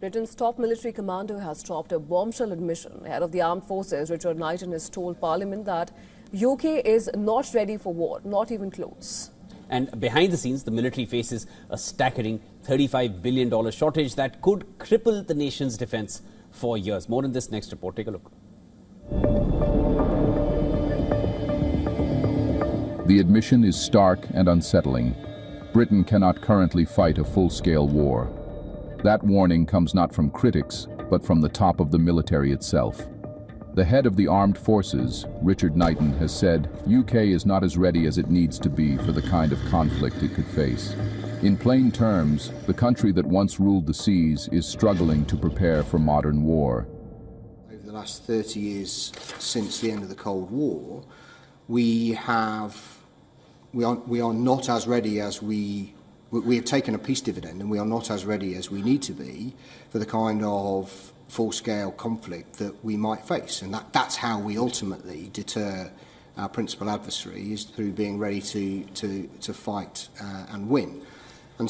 Britain's top military commander has dropped a bombshell admission. Head of the armed forces, Richard Knighton, has told Parliament that UK is not ready for war, not even close. And behind the scenes, the military faces a staggering $35 billion shortage that could cripple the nation's defence for years. More in this next report. Take a look. The admission is stark and unsettling. Britain cannot currently fight a full-scale war. That warning comes not from critics, but from the top of the military itself. The head of the armed forces, Richard Knighton, has said UK is not as ready as it needs to be for the kind of conflict it could face. In plain terms, the country that once ruled the seas is struggling to prepare for modern war. Over the last 30 years since the end of the Cold War, we are not as ready as we have taken a peace dividend, and we are not as ready as we need to be for the kind of full-scale conflict that we might face. And that's how we ultimately deter our principal adversary, is through being ready to fight and win. And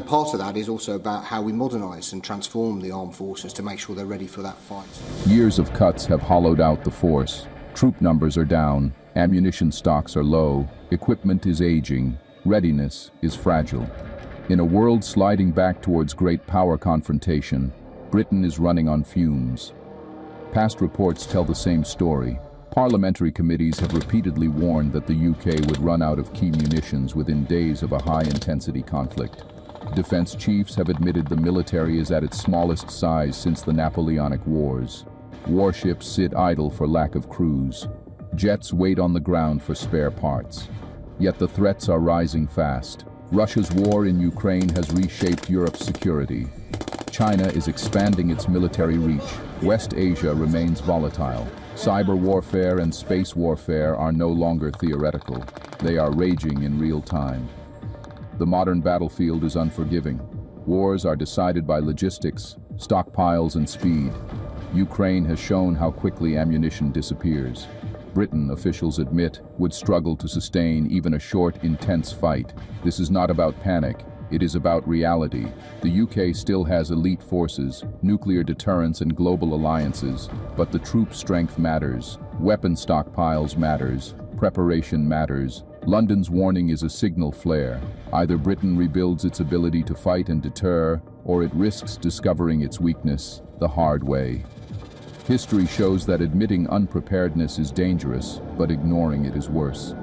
part of that is also about how we modernise and transform the armed forces to make sure they're ready for that fight. Years of cuts have hollowed out the force. Troop numbers are down, ammunition stocks are low, equipment is aging, readiness is fragile. In a world sliding back towards great power confrontation, Britain is running on fumes. Past reports tell the same story. Parliamentary committees have repeatedly warned that the UK would run out of key munitions within days of a high-intensity conflict. Defense chiefs have admitted the military is at its smallest size since the Napoleonic Wars. Warships sit idle for lack of crews. Jets wait on the ground for spare parts. Yet the threats are rising fast. Russia's war in Ukraine has reshaped Europe's security. China is expanding its military reach. West Asia remains volatile. Cyber warfare and space warfare are no longer theoretical. They are raging in real time. The modern battlefield is unforgiving. Wars are decided by logistics, stockpiles, and speed. Ukraine has shown how quickly ammunition disappears. Britain, officials admit, would struggle to sustain even a short, intense fight. This is not about panic. It is about reality. The UK still has elite forces, nuclear deterrence, and global alliances, but the troop strength matters. Weapon stockpiles matters. Preparation matters. London's warning is a signal flare. Either Britain rebuilds its ability to fight and deter, or it risks discovering its weakness the hard way. History shows that admitting unpreparedness is dangerous, but ignoring it is worse.